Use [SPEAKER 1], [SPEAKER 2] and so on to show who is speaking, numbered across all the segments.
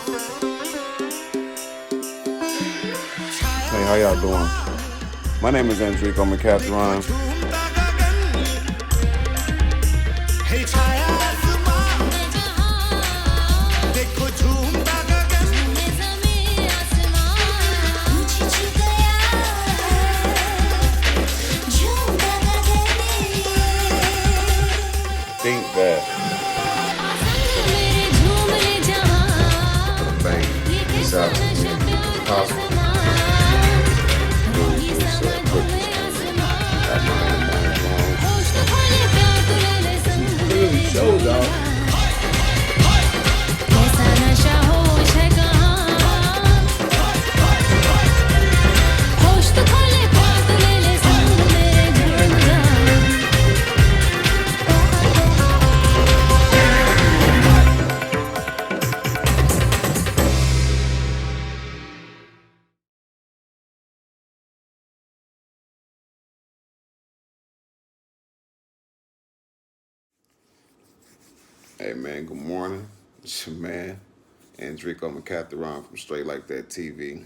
[SPEAKER 1] Hey, how y'all doing? My name is Enrico McCatherine. Think that the bank is out to me if possible. Do this quickest thing at my clearly shows y'all. Hey man, good morning. It's your man, Enrico McCatherine from Straight Like That TV.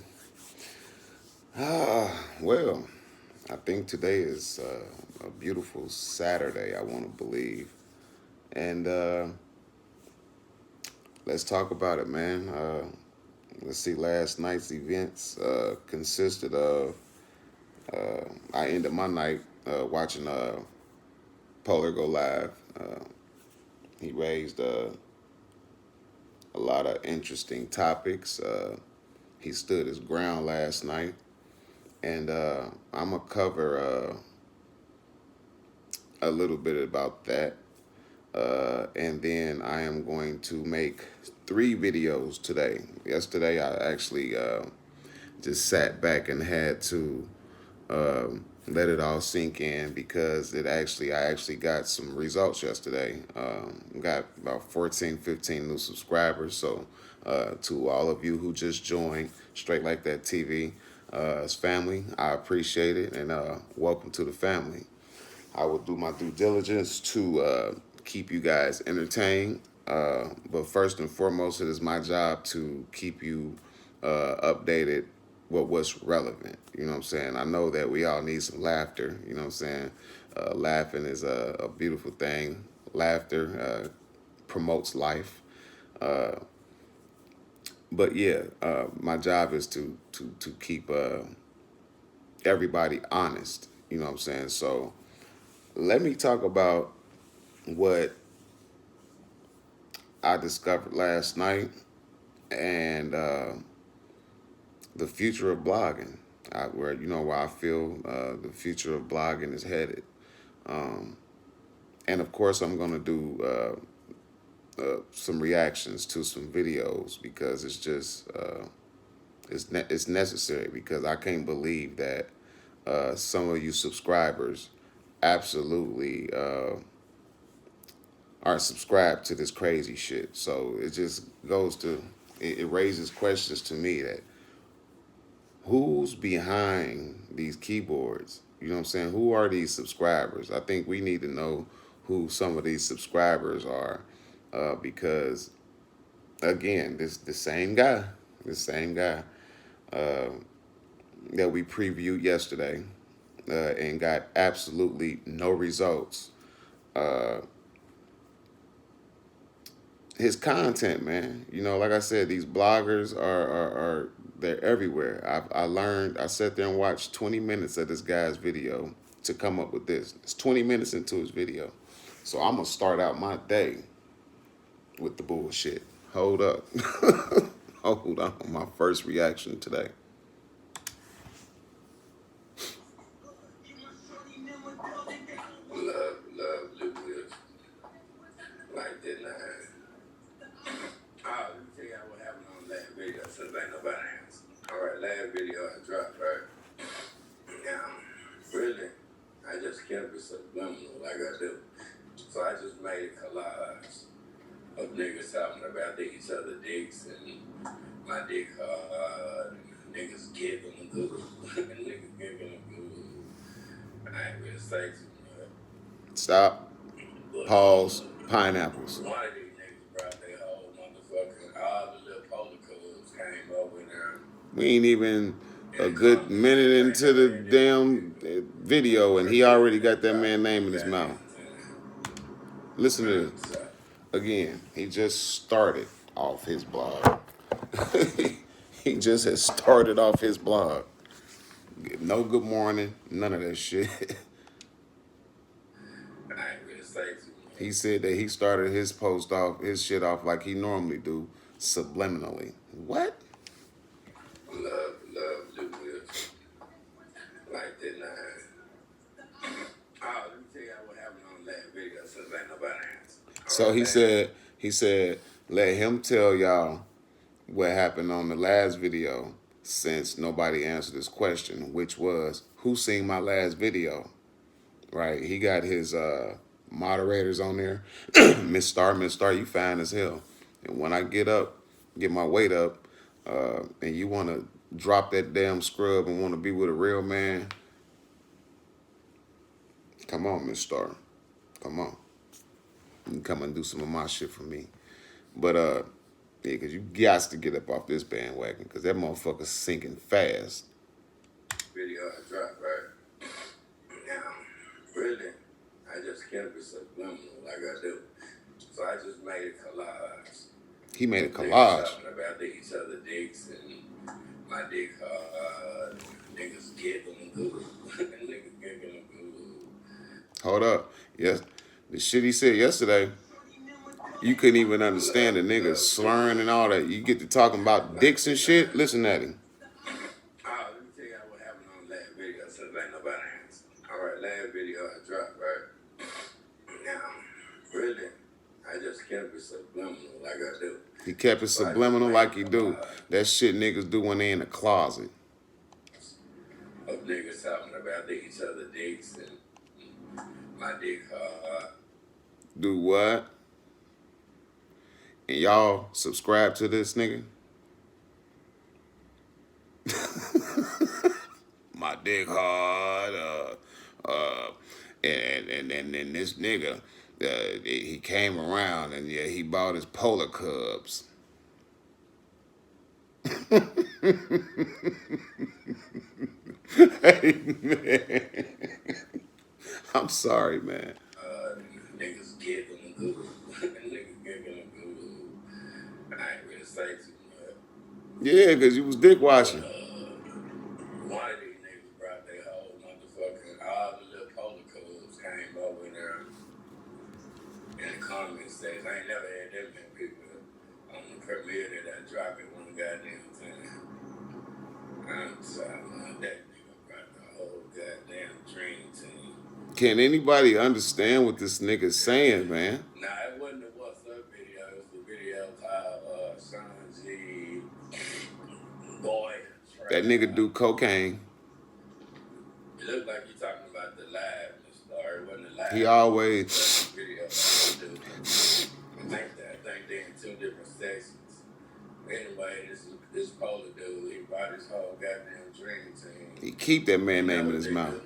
[SPEAKER 1] Well, I think today is a beautiful Saturday, I want to believe. And let's talk about it, man. Let's see, last night's events consisted of, I ended my night watching Polar go live. He raised a lot of interesting topics. He stood his ground last night. And I'm going to cover a little bit about that. And then I am going to make 3 videos today. Yesterday, I actually just sat back and had to let it all sink in because I actually got some results yesterday. Got about 14, 15 new subscribers. So to all of you who just joined Straight Like That TV, as family, I appreciate it, and welcome to the family. I will do my due diligence to keep you guys entertained, but first and foremost, it is my job to keep you updated with what's relevant. You know what I'm saying? I know that we all need some laughter. You know what I'm saying? Laughing is a beautiful thing. Laughter promotes life. But yeah, my job is to keep everybody honest. You know what I'm saying? So let me talk about what I discovered last night and the future of blogging. Where I feel the future of blogging is headed. And of course, I'm gonna do some reactions to some videos because it's just it's necessary, because I can't believe that some of you subscribers absolutely aren't subscribed to this crazy shit. So it just it raises questions to me that who's behind these keyboards? You know what I'm saying? Who are these subscribers? I think we need to know who some of these subscribers are, because again, the same guy that we previewed yesterday and got absolutely no results. His content, man. Like I said, these bloggers are they're everywhere. I sat there and watched 20 minutes of this guy's video to come up with this. It's 20 minutes into his video. So I'm gonna start out my day with the bullshit. Hold up. Hold on. My first reaction today. Love, Lucas. Like that line. Oh, let me tell y'all what happened on the last video since ain't nobody else. Alright, last video I dropped, right? Now, really, I just kept it subliminal like I do. So I just made a collage of niggas talking about each other dicks and my dick hard, and niggas giggling good, and niggas giggling good. I ain't gonna say too much. Stop. Pause. Pineapples. One of these niggas brought their whole motherfucking all the little polar We ain't even a good minute into the damn video, and he already got that man's name in his mouth. Listen to this. Again, he just started off his blog. He just has started off his blog. No good morning, none of that shit. He said that he started his post off, his shit off like he normally do, subliminally. What? Love, do this. Like that nine. Oh, let me tell you what happened on that video since ain't nobody answered. So he said, let him tell y'all what happened on the last video since nobody answered this question, which was, who seen my last video? Right? He got his moderators on there. Miss Star, you fine as hell. And when I get my weight up, and you want to drop that damn scrub and want to be with a real man, come on, Miss Star. Come on. You can come and do some of my shit for me. But, yeah, because you got to get up off this bandwagon because that motherfucker's sinking fast. Video I dropped, right? Now, really, I just kept it subliminal like I do. So I just made a collage. He made a collage. Talking about each other dicks and my dick hard, niggas giggling good, niggas giggling good. Hold up. Yes, the shit he said yesterday, you couldn't even understand the niggas slurring and all that. You get to talking about dicks and shit, listen at him. Oh, let me tell you what happened on last video since ain't nobody answered. All right, last video I dropped, right? Now, really, I just kept it subliminal like I do. He kept it subliminal like he do. That shit niggas do when they in the closet. Of niggas talking about each other dicks and my dick hard. Do what? And y'all subscribe to this nigga? My dick hard. And this nigga, he came around and yeah, he bought his polar cubs. Hey, man. I'm sorry, man. Niggas giggling good. Niggas giggling good. I ain't really say too much. Yeah, because you was dick washing. One of these niggas brought their whole motherfucking, all the little polar cubs came over there in the comment section. I ain't never had that many people on the premiere that I dropped it one goddamn time. I'm sorry, man. That nigga brought the whole goddamn dream team. Can anybody understand what this nigga's saying, man? Nah, it wasn't the What's Up video. It was the video called Sanji Boy. That nigga do cocaine. It looked like you talking about the liveness, or it wasn't the live. He always. Video I think they're in two different sections. Anyway, this polar dude, he brought his whole goddamn dream team. He keep that man name in his mouth.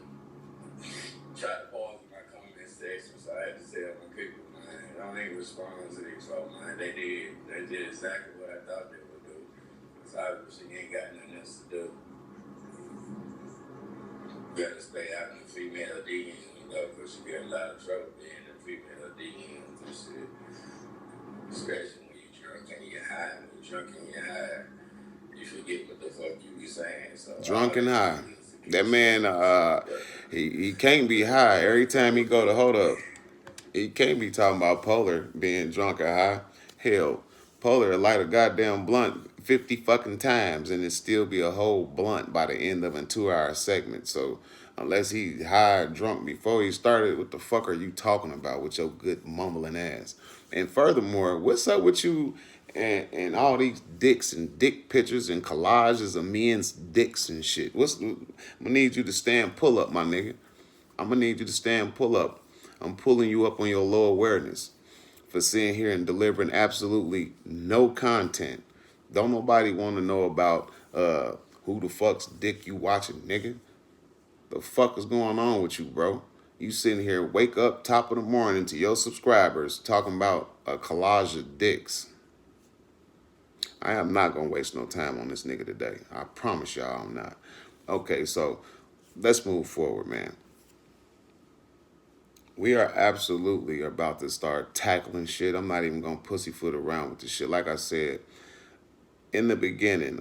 [SPEAKER 1] Try to pause in my comment section, so I had to tell my people, man, don't even respond to these folks, man. They did exactly what I thought they would do. Because obviously you ain't got nothing else to do. You gotta stay out in the female DMs, because you get a lot of trouble being in female DMs and shit. Especially when you're drunk and you're high. When you're drunk and you're high, you forget what the fuck you be saying. So drunk and high. That man, he can't be high. Every time he go to hold up, he can't be talking about Polar being drunk or high. Hell, Polar light a goddamn blunt 50 fucking times and it still be a whole blunt by the end of a 2-hour segment. So unless he high or drunk before he started, what the fuck are you talking about with your good mumbling ass? And furthermore, what's up with you and all these dicks and dick pictures and collages of men's dicks and shit? I'm gonna need you to stand pull up, my nigga. I'm gonna need you to stand pull up. I'm pulling you up on your low awareness for sitting here and delivering absolutely no content. Don't nobody want to know about who the fuck's dick you watching, nigga. The fuck is going on with you, bro? You sitting here, wake up top of the morning to your subscribers talking about a collage of dicks. I am not gonna waste no time on this nigga today. I promise y'all I'm not. Okay, so let's move forward, man. We are absolutely about to start tackling shit. I'm not even gonna pussyfoot around with this shit. Like I said in the beginning,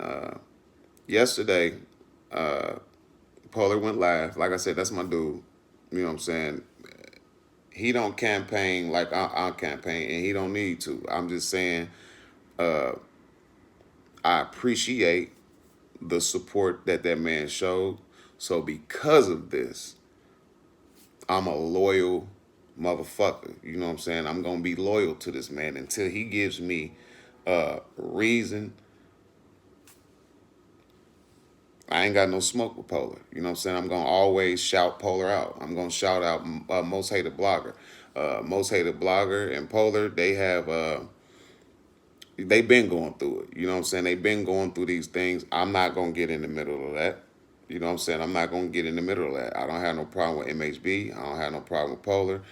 [SPEAKER 1] yesterday, Polar went live. Like I said, that's my dude. You know what I'm saying? He don't campaign like I campaign, and he don't need to. I'm just saying, I appreciate the support that that man showed. So because of this, I'm a loyal motherfucker. You know what I'm saying? I'm gonna be loyal to this man until he gives me reason. I ain't got no smoke with Polar. You know what I'm saying? I'm gonna always shout Polar out. I'm gonna shout out Most Hated Blogger. Most Hated Blogger and Polar, they been going through it. You know what I'm saying? They've been going through these things. I'm not gonna get in the middle of that. You know what I'm saying? I'm not gonna get in the middle of that. I don't have no problem with MHB. I don't have no problem with Polar.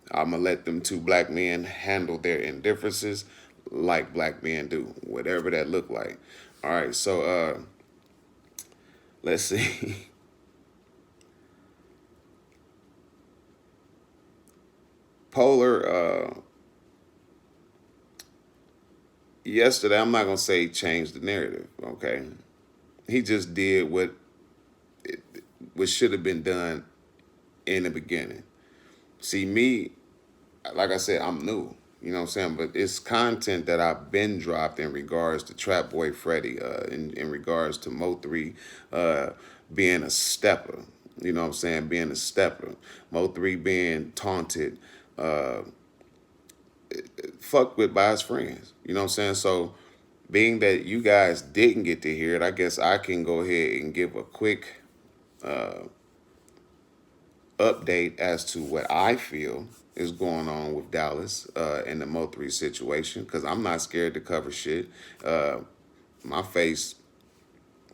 [SPEAKER 1] I'm gonna let them two black men handle their indifferences like black men do, whatever that look like. All right, so let's see. Polar yesterday, I'm not gonna say he changed the narrative. Okay, he just did what should have been done in the beginning. See me, like I said, I'm new. You know what I'm saying? But it's content that I've been dropped in regards to TrapBoy Freddy, in regards to Mo3 uh, being a stepper. You know what I'm saying? Being a stepper. Mo3 being taunted, uh, fucked with by his friends. You know what I'm saying? So, being that you guys didn't get to hear it, I guess I can go ahead and give a quick update as to what I feel is going on with Dallas in the Mo3 situation, because I'm not scared to cover shit. Uh, my face,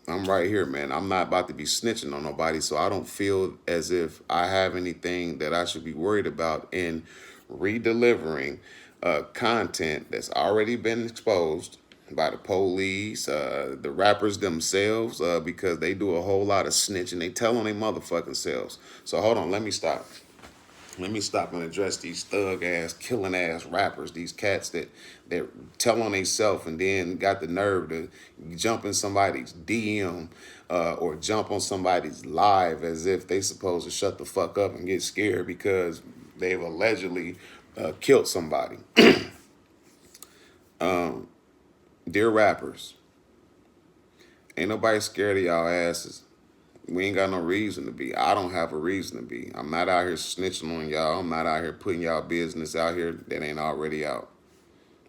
[SPEAKER 1] I'm right here, man. I'm not about to be snitching on nobody, so I don't feel as if I have anything that I should be worried about in redelivering content that's already been exposed by the police, the rappers themselves, because they do a whole lot of snitching. They tell on their motherfucking selves. So hold on, let me stop. Let me stop and address these thug ass, killing ass rappers, these cats that tell on themselves and then got the nerve to jump in somebody's DM or jump on somebody's live as if they supposed to shut the fuck up and get scared because they've allegedly killed somebody. Dear rappers, ain't nobody scared of y'all asses. We ain't got no reason to be. I don't have a reason to be. I'm not out here snitching on y'all. I'm not out here putting y'all business out here that ain't already out.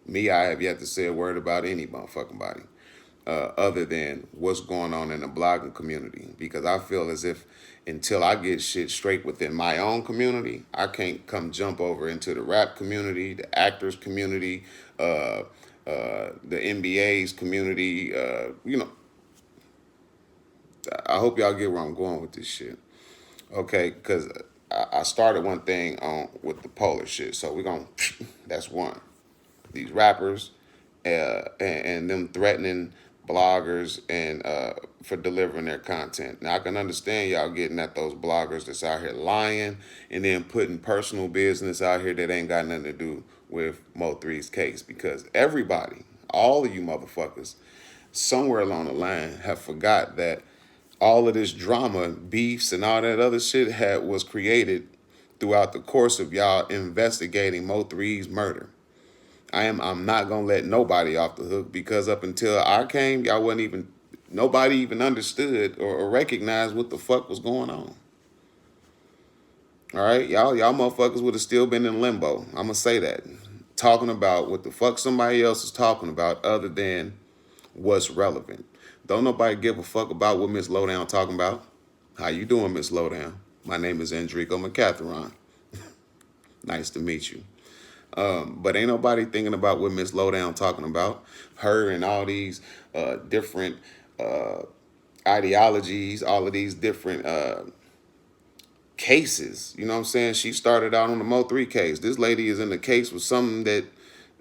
[SPEAKER 1] Me, I have yet to say a word about any motherfucking body other than what's going on in the blogging community. Because I feel as if until I get shit straight within my own community, I can't come jump over into the rap community, the actors community, the NBA's community. I hope y'all get where I'm going with this shit. Okay, because I started one thing on with the polar shit. So we're going to, that's one. These rappers and them threatening bloggers and for delivering their content. Now I can understand y'all getting at those bloggers that's out here lying and then putting personal business out here that ain't got nothing to do with Mo3's case, because everybody, all of you motherfuckers, somewhere along the line have forgot that all of this drama, beefs, and all that other shit was created throughout the course of y'all investigating Mo3's murder. I'm not gonna let nobody off the hook, because up until I came, y'all wasn't even, nobody even understood or recognized what the fuck was going on. All right, y'all motherfuckers would have still been in limbo. I'm gonna say that, talking about what the fuck somebody else is talking about other than what's relevant. Don't nobody give a fuck about what Miss Lowdown talking about. How you doing, Miss Lowdown? My name is Enrico McCatheron. Nice to meet you. But ain't nobody thinking about what Miss Lowdown talking about. Her and all these different ideologies, all of these different cases. You know what I'm saying? She started out on the Mo3 case. This lady is in the case with something that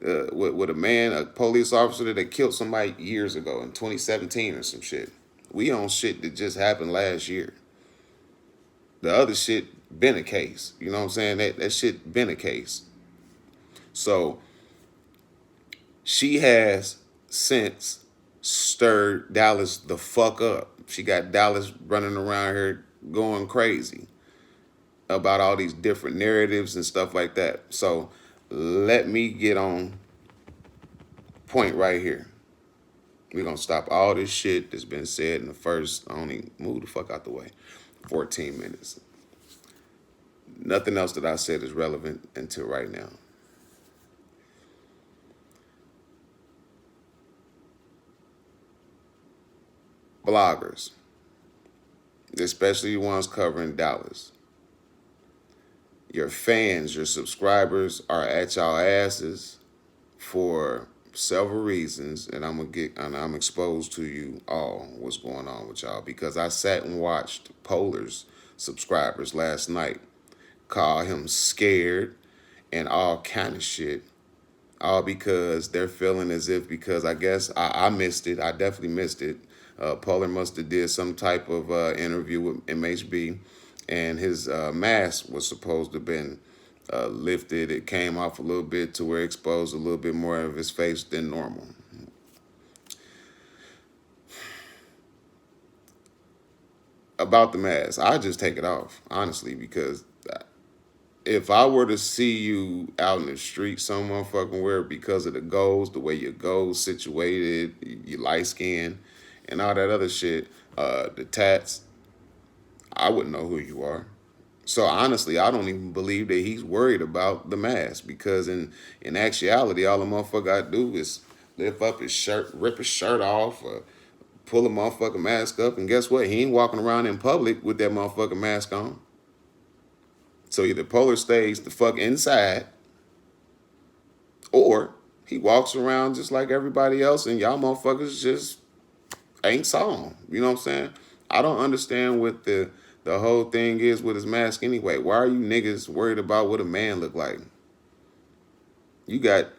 [SPEAKER 1] with a man, a police officer that killed somebody years ago in 2017 or some shit. We on shit that just happened last year. The other shit been a case. You know what I'm saying? That shit been a case. So she has since stirred Dallas the fuck up. She got Dallas running around here going crazy about all these different narratives and stuff like that. So let me get on point right here. We're gonna stop all this shit that's been said in the first, I only move the fuck out the way, 14 minutes. Nothing else that I said is relevant until right now. Bloggers, especially ones covering Dallas. Your fans, your subscribers are at y'all asses for several reasons, and I'm exposed to you all what's going on with y'all because I sat and watched Polar's subscribers last night call him scared and all kind of shit, all because they're feeling as if, because I guess I missed it. I definitely missed it. Polar must have did some type of interview with MHB, and his mask was supposed to have been lifted. It came off a little bit to where it exposed a little bit more of his face than normal. About the mask, I just take it off, honestly, because if I were to see you out in the street, some motherfucking where, because of the goals, the way your goals situated, your light skin, and all that other shit, the tats, I wouldn't know who you are. So honestly, I don't even believe that he's worried about the mask, because in actuality, all the motherfucker got to do is lift up his shirt, rip his shirt off, or pull a motherfucking mask up, and guess what? He ain't walking around in public with that motherfucking mask on. So either Polar stays the fuck inside, or he walks around just like everybody else, and y'all motherfuckers just ain't saw him. You know what I'm saying? I don't understand what the whole thing is with his mask anyway. Why are you niggas worried about what a man look like? He got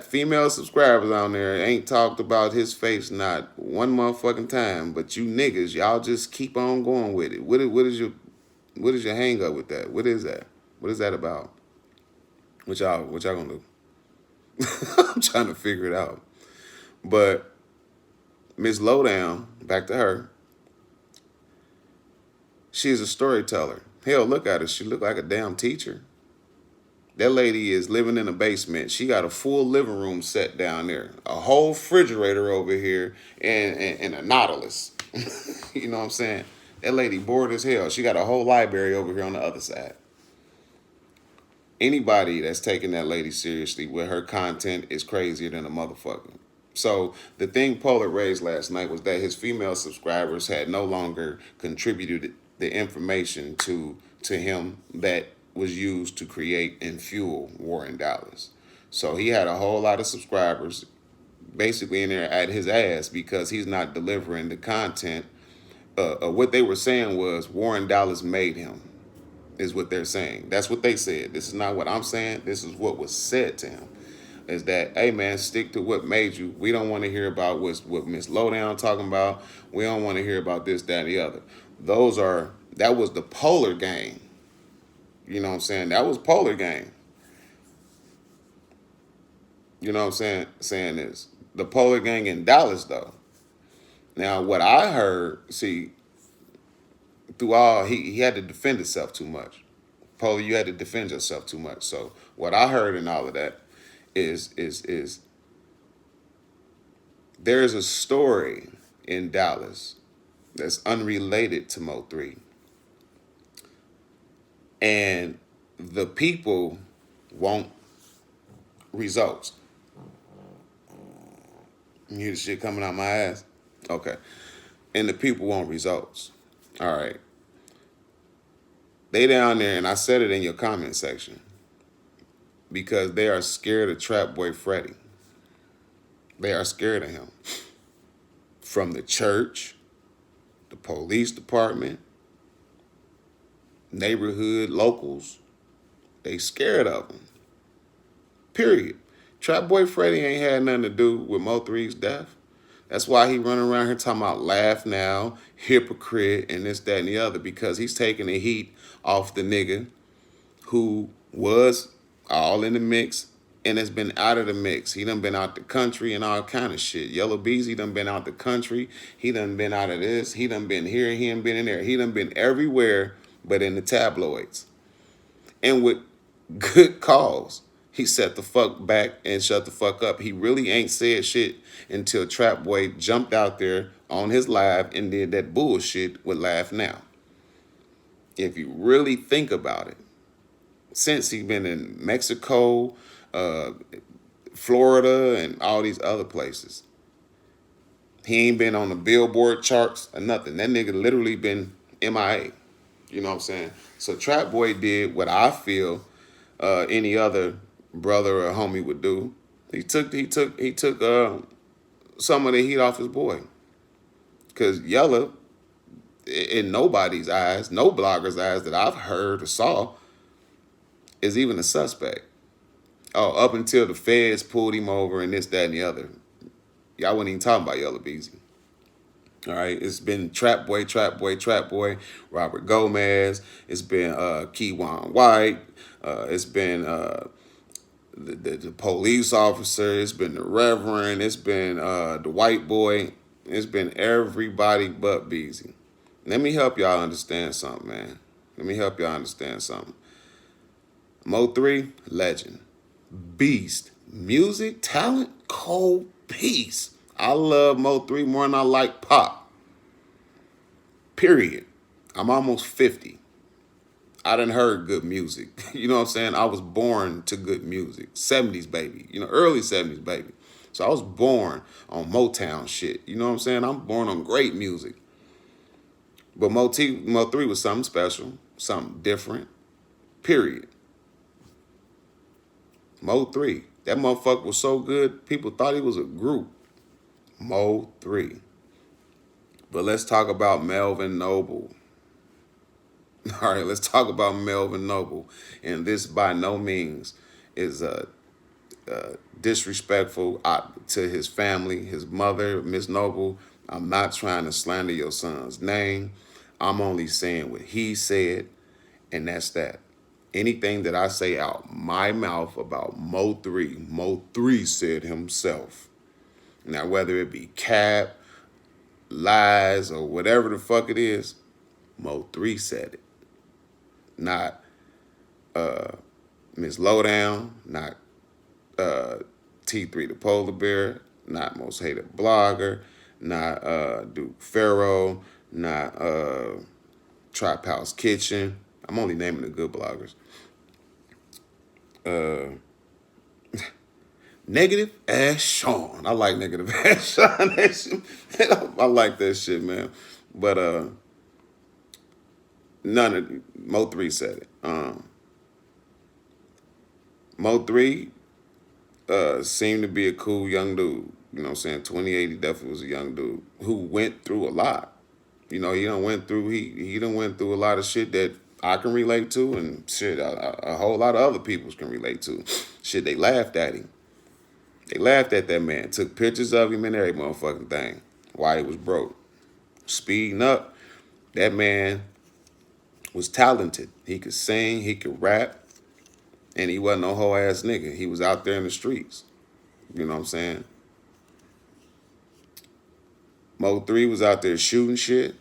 [SPEAKER 1] female subscribers on there, ain't talked about his face not one motherfucking time. But you niggas, y'all just keep on going with it. What is your hang up with that? What is that? What is that about? What y'all gonna do? I'm trying to figure it out. But Miss Lowdown, back to her. She's a storyteller. Hell, look at her. She look like a damn teacher. That lady is living in a basement. She got a full living room set down there, a whole refrigerator over here, and a Nautilus. You know what I'm saying? That lady bored as hell. She got a whole library over here on the other side. Anybody that's taking that lady seriously with her content is crazier than a motherfucker. So the thing Polar raised last night was that his female subscribers had no longer contributed the information to him that was used to create and fuel war in Dallas. So he had a whole lot of subscribers basically in there at his ass because he's not delivering the content. What they were saying was Warren Dallas made him, is what they're saying. That's what they said. This is not what I'm saying. This is what was said to him. Is that, hey man, stick to what made you. We don't want to hear about what Miss Lowdown talking about. We don't want to hear about this, that, and the other. That was the Polar gang. You know what I'm saying? That was Polar gang. You know what I'm saying? Saying this. The Polar gang in Dallas though. Now what I heard, see, through all he had to defend himself too much. Polar, you had to defend yourself too much. So what I heard in all of that is there's a story in Dallas that's unrelated to Mo3. And the people want results. You hear the shit coming out my ass? Okay. And the people want results. All right. They down there, and I said it in your comment section, because they are scared of TrapBoy Freddy. They are scared of him. From the church, the police department, neighborhood locals, they scared of him. Period. Trap Boy Freddy ain't had nothing to do with Mo3's death. That's why he running around here talking about laugh now, hypocrite, and this, that, and the other, because he's taking the heat off the nigga who was all in the mix and has been out of the mix. He done been out the country and all kind of shit. Yellow Beezy done been out the country. He done been out of this. He done been here. He done been in there. He done been everywhere but in the tabloids. And with good cause. He set the fuck back and shut the fuck up. He really ain't said shit until TrapBoy jumped out there on his live and did that bullshit with Laugh Now. If you really think about it, since he been in Mexico, Florida, and all these other places, he ain't been on the Billboard charts or nothing. That nigga literally been MIA. You know what I'm saying? So TrapBoy did what I feel any other brother or homie would do. He took some of the heat off his boy. Cause Yella, in nobody's eyes, no blogger's eyes that I've heard or saw, is even a suspect. Oh, up until the feds pulled him over and this, that, and the other. Y'all wasn't even talking about Yella Beezy. All right, it's been TrapBoy, Robert Gomez. It's been Keywan White. It's been the police officer. It's been the Reverend. It's been the white boy. It's been everybody but Beezy. Let me help y'all understand something, man. Let me help y'all understand something. Mo3, legend. Beast. Music, talent, cold piece. I love Mo3 more than I like Pop. Period. I'm almost 50. I done heard good music. You know what I'm saying? I was born to good music. 70s baby. You know, early 70s baby. So I was born on Motown shit. You know what I'm saying? I'm born on great music. But Mo3 was something special, something different. Period. Mo3. That motherfucker was so good, people thought he was a group. Mo3. But let's talk about Melvin Noble. All right, let's talk about Melvin Noble. And this by no means is disrespectful to his family, his mother, Miss Noble. I'm not trying to slander your son's name. I'm only saying what he said, and that's that. Anything that I say out my mouth about Mo3, Mo3 said himself. Now, whether it be cap, lies, or whatever the fuck it is, Mo3 said it. Not Miss Lowdown, not T3 the Polar Bear, not Most Hated Blogger, not Duke Pharaoh, not Trap House Kitchen. I'm only naming the good bloggers. Negative Ass Sean. I like Negative Ass Sean. I like that shit, man. But none of Mo3 said it. Mo3 seemed to be a cool young dude. You know what I'm saying? 28, he definitely was a young dude who went through a lot. You know, he done went through a lot of shit that I can relate to, and shit a whole lot of other people can relate to. Shit, they laughed at him. They laughed at that man, took pictures of him and every motherfucking thing while he was broke. Speeding up, that man was talented. He could sing, he could rap, and he wasn't no whole ass nigga. He was out there in the streets. You know what I'm saying? Mo3 was out there shooting shit.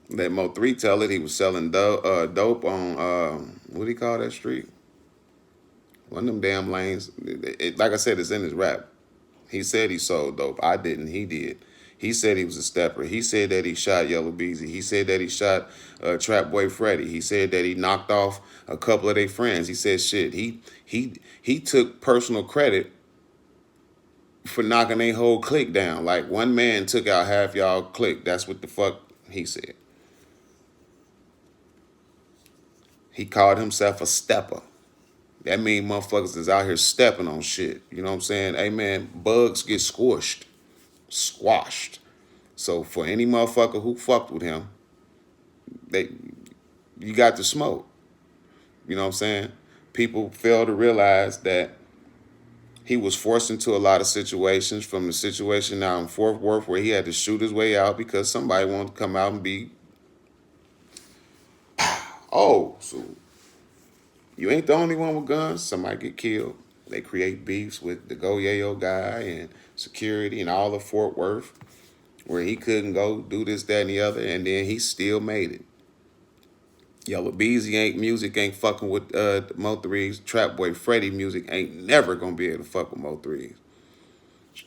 [SPEAKER 1] Let Mo3 tell it. He was selling dope on, what do you call that street? One of them damn lanes. Like I said, it's in his rap. He said he sold dope. I didn't. He did. He said he was a stepper. He said that he shot Yellow Beezy. He said that he shot TrapBoy Freddy. He said that he knocked off a couple of their friends. He said shit. He took personal credit for knocking their whole clique down. Like, one man took out half y'all clique. That's what the fuck he said. He called himself a stepper. That mean motherfuckers is out here stepping on shit. You know what I'm saying? Hey, man, bugs get squashed. So for any motherfucker who fucked with him, you got the smoke. You know what I'm saying? People fail to realize that He was forced into a lot of situations, from the situation now in Fort Worth where he had to shoot his way out because somebody wanted to come out and be, oh, so you ain't the only one with guns. Somebody get killed. They create beefs with the Go Yayo guy and security and all of Fort Worth, where he couldn't go do this, that, and the other, and then he still made it. Yellow Beezy ain't fucking with Mo3s. TrapBoy Freddy music ain't never gonna be able to fuck with Mo3s.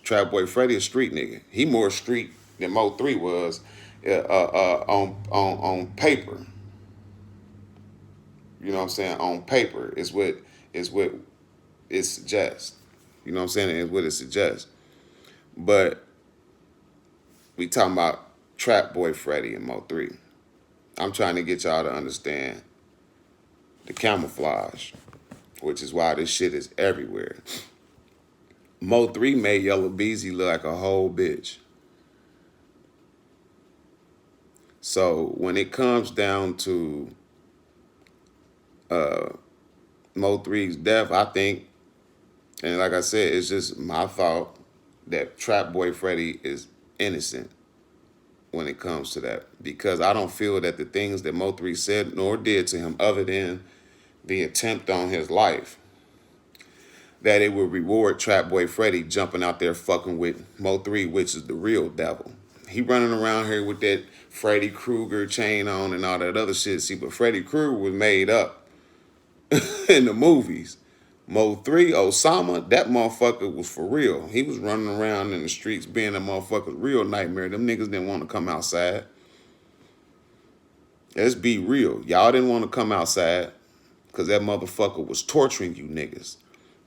[SPEAKER 1] TrapBoy Freddy a street nigga. He more street than Mo3 was on paper. You know what I'm saying? On paper is what it suggests. You know what I'm saying? It's what it suggests. But we talking about TrapBoy Freddy and Mo3. I'm trying to get y'all to understand the camouflage, which is why this shit is everywhere. Mo3 made Yellow Beezy look like a whole bitch. So when it comes down to Mo3's death, I think, and like I said, it's just my thought that TrapBoy Freddy is innocent when it comes to that, because I don't feel that the things that Mo3 said nor did to him, other than the attempt on his life, that it would reward TrapBoy Freddy jumping out there fucking with Mo3, which is the real devil. He running around here with that Freddy Krueger chain on and all that other shit. See, but Freddy Krueger was made up in the movies. Mo3, Osama, that motherfucker was for real. He was running around in the streets being a motherfucker's real nightmare. Them niggas didn't want to come outside. Let's be real. Y'all didn't want to come outside because that motherfucker was torturing you niggas.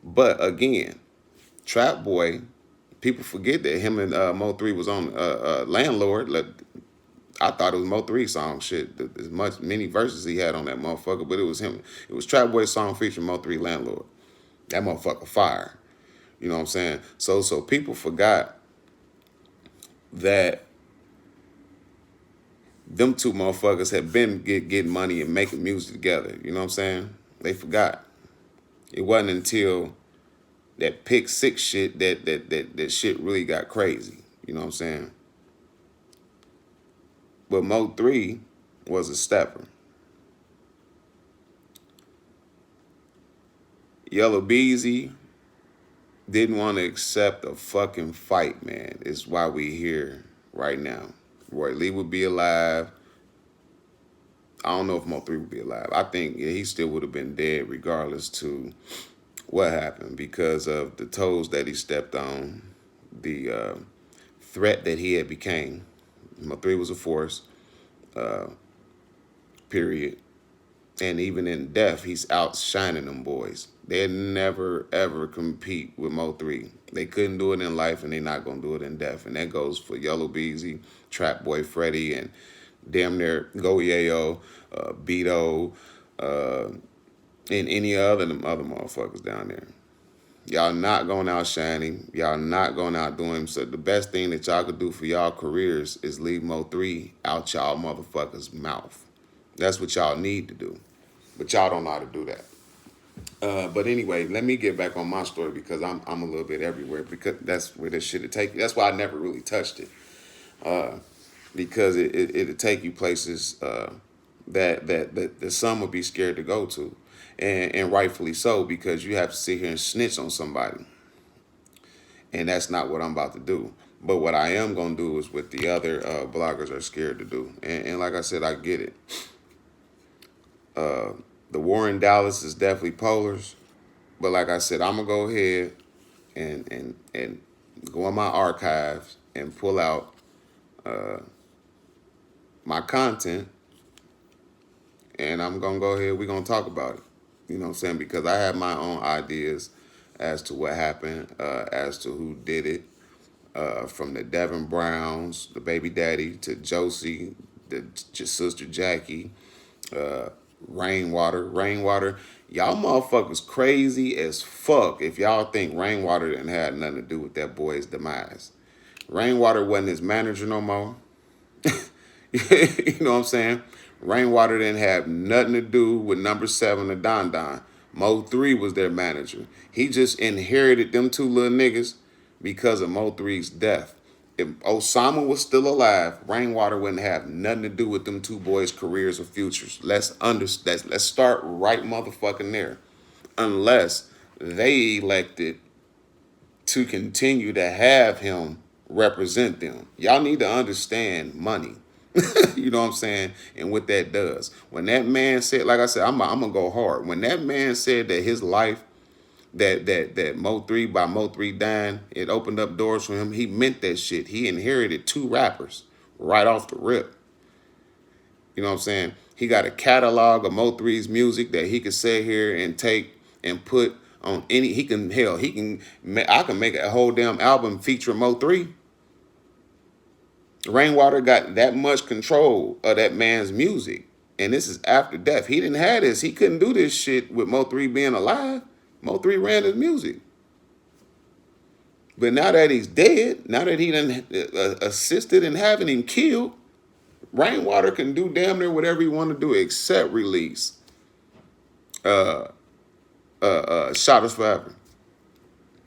[SPEAKER 1] But again, TrapBoy, people forget that him and Mo3 was on Landlord. I thought it was Mo3 song shit. As many verses he had on that motherfucker, but it was him. It was TrapBoy's song featuring Mo3 Landlord. That motherfucker fire. You know what I'm saying? So people forgot that them two motherfuckers had been getting money and making music together. You know what I'm saying? They forgot. It wasn't until that Pick Six shit that shit really got crazy. You know what I'm saying? But Mo3 was a stepper. Yellow Beezy didn't want to accept a fucking fight, man. It's why we here right now. Roy Lee would be alive. I don't know if Mo3 would be alive. I think he still would have been dead regardless to what happened, because of the toes that he stepped on, the threat that he had became. Mo3 was a force, period. And even in death, he's outshining them boys. They'd never, ever compete with Mo3. They couldn't do it in life, and they're not going to do it in death. And that goes for Yellow Beezy, TrapBoy Freddy, and damn near Go Yayo, Beto, and any other them other motherfuckers down there. Y'all not going to outshine him. Y'all not going to outdo him. So the best thing that y'all could do for y'all careers is leave Mo3 out y'all motherfuckers' mouth. That's what y'all need to do. But y'all don't know how to do that. But anyway, let me get back on my story, because I'm a little bit everywhere, because that's where this shit would take you. That's why I never really touched it. Because it'll take you places that some would be scared to go to. And rightfully so, because you have to sit here and snitch on somebody. And that's not what I'm about to do. But what I am going to do is what the other bloggers are scared to do. And like I said, I get it. The war in Dallas is definitely polars. But like I said, I'm going to go ahead and go in my archives and pull out my content. And I'm going to go ahead, we're going to talk about it. You know what I'm saying? Because I have my own ideas as to what happened, as to who did it. From the Devin Browns, the baby daddy, to Josie, the sister Jackie, Rainwater. Y'all motherfuckers crazy as fuck if y'all think Rainwater didn't have nothing to do with that boy's demise. Rainwater wasn't his manager no more. You know what I'm saying? Rainwater didn't have nothing to do with number 7 or Don Don. Mo3 was their manager. He just inherited them two little niggas because of Mo3's death. If Osama was still alive, Rainwater wouldn't have nothing to do with them two boys' careers or futures. Let's start right motherfucking there. Unless they elected to continue to have him represent them. Y'all need to understand money. You know what I'm saying? And what that does. When that man said, like I said, I'm gonna go hard. When that man said that his life, that Mo3 by Mo3 dying, it opened up doors for him. He meant that shit. He inherited two rappers right off the rip. You know what I'm saying? He got a catalog of Mo3's music that he could sit here and take and put on any. He can hell. He can. I can make a whole damn album featuring Mo3. Rainwater got that much control of that man's music. And this is after death. He didn't have this. He couldn't do this shit with Mo3 being alive. Mo3 ran his music. But now that he's dead, now that he done assisted in having him killed, Rainwater can do damn near whatever he want to do except release Shot Us Forever.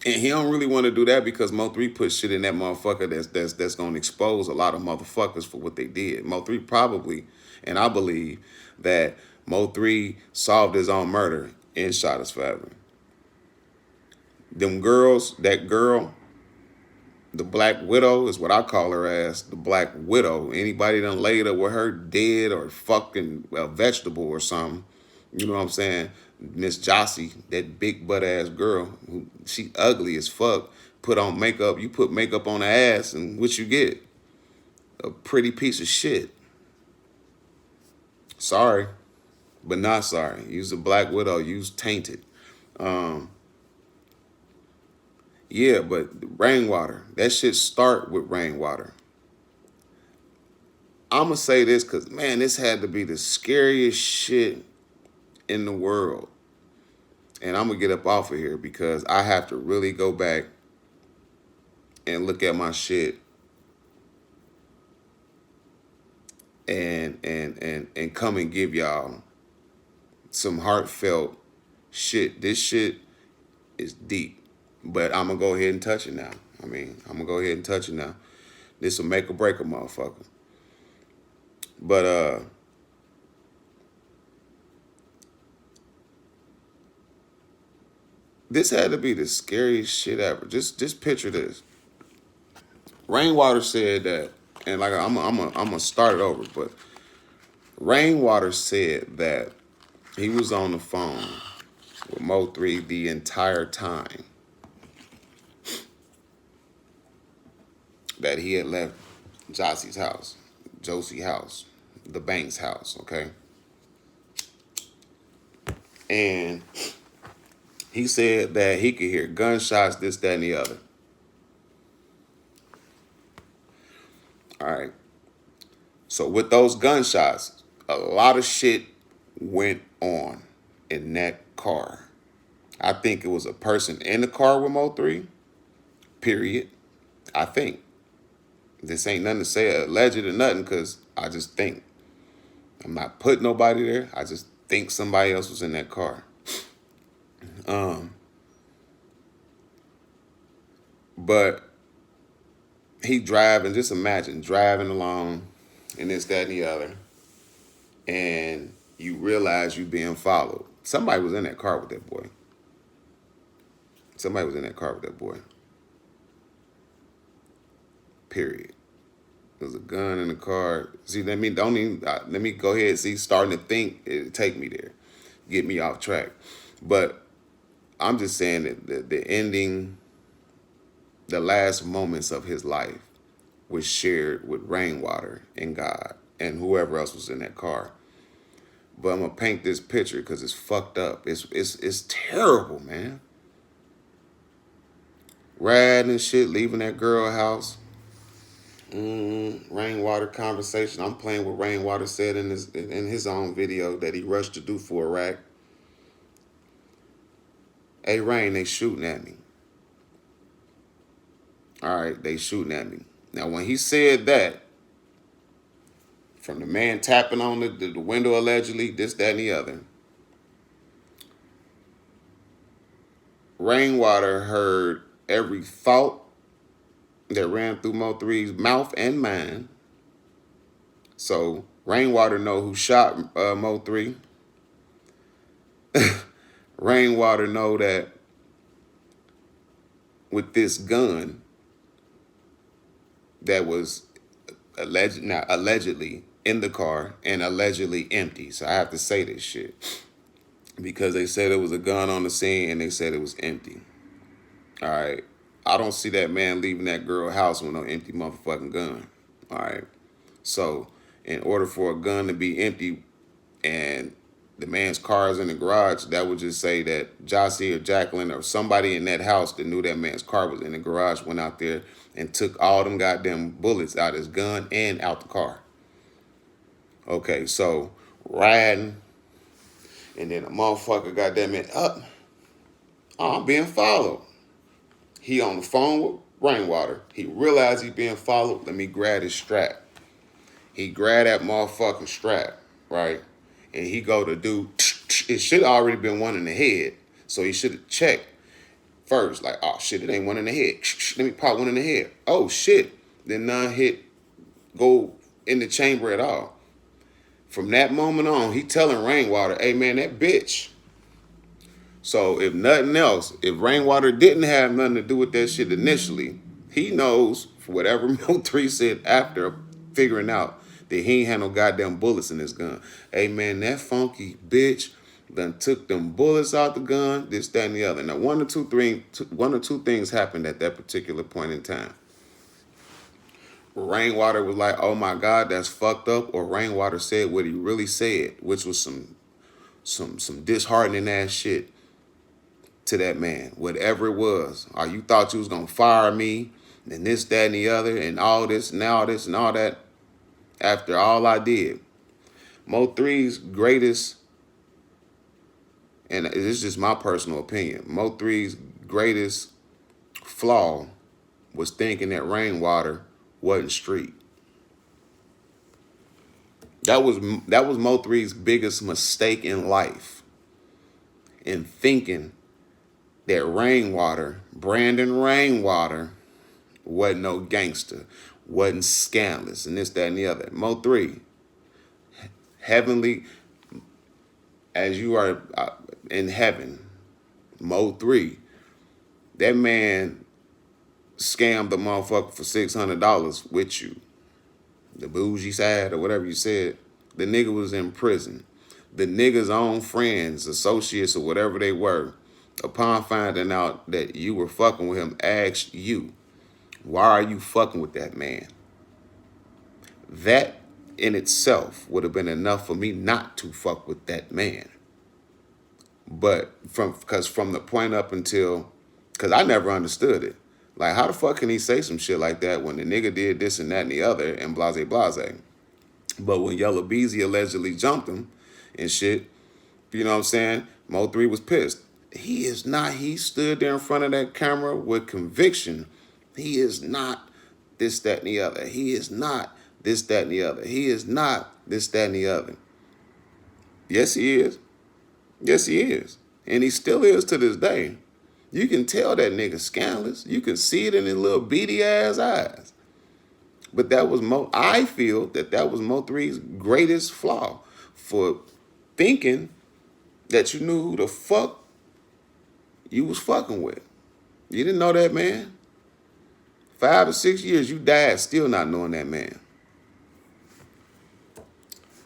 [SPEAKER 1] And he don't really want to do that because Mo3 put shit in that motherfucker that's gonna expose a lot of motherfuckers for what they did. Mo3 probably, and I believe that Mo3 solved his own murder in Shot Us Forever. Them girls, that girl, the Black Widow is what I call her as, the Black Widow. Anybody done laid up with her dead or fucking a vegetable or something, you know what I'm saying? Miss Jossie, that big butt ass girl, she ugly as fuck. Put on makeup, you put makeup on her ass, and what you get? A pretty piece of shit. Sorry, but not sorry. Use the Black Widow, use tainted. Yeah, but Rainwater, that shit start with Rainwater. I'ma say this because, man, this had to be the scariest shit in the world. And I'm gonna get up off of here because I have to really go back and look at my shit and come and give y'all some heartfelt shit. This shit is deep, but I'm gonna go ahead and touch it now. I'm gonna go ahead and touch it now. This will make or break a motherfucker. But this had to be the scariest shit ever. Just picture this. Rainwater said that, and like I'm gonna start it over, but Rainwater said that he was on the phone with Mo3 the entire time that he had left Jossie's house, Josie's house, the Banks house, okay? And he said that he could hear gunshots, this, that, and the other. All right. So with those gunshots, a lot of shit went on in that car. I think it was a person in the car with Mo3, period. I think. This ain't nothing to say alleged or nothing because I just think. I'm not putting nobody there. I just think somebody else was in that car. But he driving, just imagine driving along and this, that, and the other. And you realize you being followed. Somebody was in that car with that boy. Somebody was in that car with that boy. Period. There's a gun in the car. See, let me go ahead. See, starting to think, it'll take me there. Get me off track. But I'm just saying that the ending, the last moments of his life was shared with Rainwater and God and whoever else was in that car. But I'm gonna paint this picture because it's fucked up. It's terrible, man. Riding and shit, leaving that girl house. Rainwater conversation. I'm playing what Rainwater said in his own video that he rushed to do for Iraq. Hey, Rain, they shooting at me. All right, they shooting at me. Now, when he said that, from the man tapping on the window allegedly, this, that, and the other, Rainwater heard every thought that ran through Mo3's mouth and mind. So Rainwater know who shot Mo3. Rainwater know that with this gun that was allegedly in the car and allegedly empty. So I have to say this shit because they said it was a gun on the scene and they said it was empty. All right. I don't see that man leaving that girl house with no empty motherfucking gun. All right. So in order for a gun to be empty and the man's car is in the garage, that would just say that Jossie or Jacqueline or somebody in that house that knew that man's car was in the garage went out there and took all them goddamn bullets out his gun and out the car. Okay, so riding, and then a motherfucker goddamn it up. I'm being followed. He on the phone with Rainwater. He realized he being followed. Let me grab his strap. He grabbed that motherfucking strap, right? And he go to do, it should have already been one in the head. So he should have checked first, like, oh shit, it ain't one in the head. Let me pop one in the head. Oh shit. Then none hit, go in the chamber at all. From that moment on, he telling Rainwater, hey man, that bitch. So if nothing else, if Rainwater didn't have nothing to do with that shit initially, he knows whatever Mo3 said after figuring out that he ain't had no goddamn bullets in his gun. Hey man, that funky bitch done took them bullets out the gun, this, that, and the other. Now one or two things happened at that particular point in time. Rainwater was like, oh my God, that's fucked up, or Rainwater said what he really said, which was some disheartening ass shit to that man, whatever it was. Or you thought you was gonna fire me, and this, that, and the other, and all this, and all this, and all that, after all I did. Mo3's greatest, and this is just my personal opinion, Mo3's greatest flaw was thinking that Rainwater wasn't street. That was Mo3's biggest mistake in life, in thinking that Rainwater, Brandon Rainwater, wasn't no gangster, wasn't scandalous, and this, that, and the other. Mo3, heavenly, as you are in heaven, Mo3, that man scammed the motherfucker for $600 with you. The bougie side or whatever you said. The nigga was in prison. The nigga's own friends, associates, or whatever they were, upon finding out that you were fucking with him, asked you, why are you fucking with that man? That in itself would have been enough for me not to fuck with that man. But from the point up until, because I never understood it. Like, how the fuck can he say some shit like that when the nigga did this and that and the other and blase blase? But when Yellow Beezy allegedly jumped him and shit, you know what I'm saying? Mo3 was pissed. He is not. He stood there in front of that camera with conviction. He is not this, that, and the other. He is not this, that, and the other. He is not this, that, and the other. Yes, he is. Yes, he is. And he still is to this day. You can tell that nigga scandalous. You can see it in his little beady ass eyes. But that was I feel that was Mo3's greatest flaw, for thinking that you knew who the fuck you was fucking with. You didn't know that man. 5 or 6 years, you died still not knowing that man.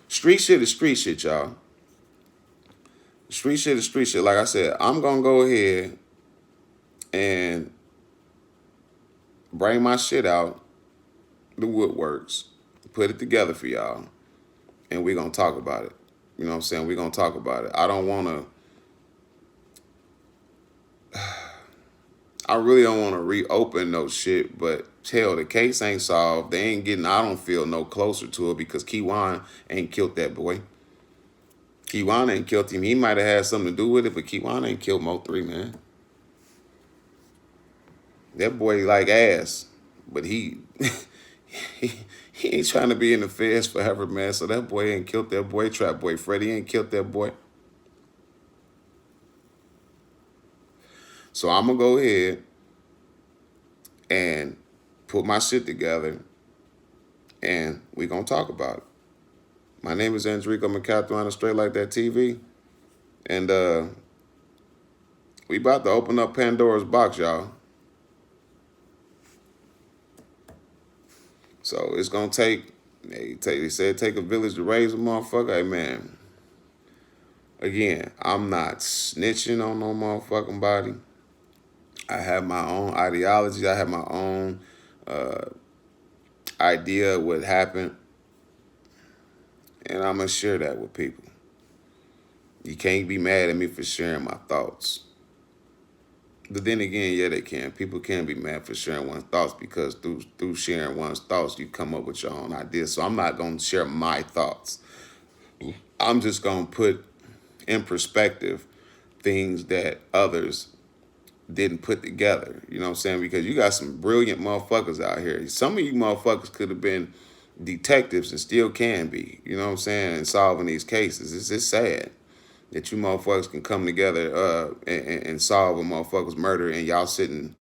[SPEAKER 1] Street shit is street shit, y'all. Street shit is street shit. Like I said, I'm going to go ahead and bring my shit out, the woodworks, put it together for y'all, and we're going to talk about it. You know what I'm saying? We're going to talk about it. I don't want to, I really don't want to reopen no shit, but hell, the case ain't solved. They ain't getting, I don't feel no closer to it because Keywan ain't killed that boy. Keywan ain't killed him. He might have had something to do with it, but Keywan ain't killed Mo3, man. That boy like ass, but he ain't trying to be in the feds forever, man. So that boy ain't killed that boy. Freddy ain't killed that boy. So I'm gonna go ahead and put my shit together, and we gonna talk about it. My name is Enrico McCathron, Straight Like That TV, and we about to open up Pandora's box, y'all. So it's gonna take. They said take a village to raise a motherfucker. Hey man, again, I'm not snitching on no motherfucking body. I have my own ideology. I have my own idea of what happened, and I'm gonna share that with people. You can't be mad at me for sharing my thoughts. But then again, yeah, they can. People can be mad for sharing one's thoughts because through sharing one's thoughts, you come up with your own ideas. So I'm not gonna share my thoughts. I'm just gonna put in perspective things that others didn't put together. You know what I'm saying? Because you got some brilliant motherfuckers out here. Some of you motherfuckers could have been detectives and still can be. You know what I'm saying? And solving these cases. It's just sad that you motherfuckers can come together and solve a motherfucker's murder and y'all sitting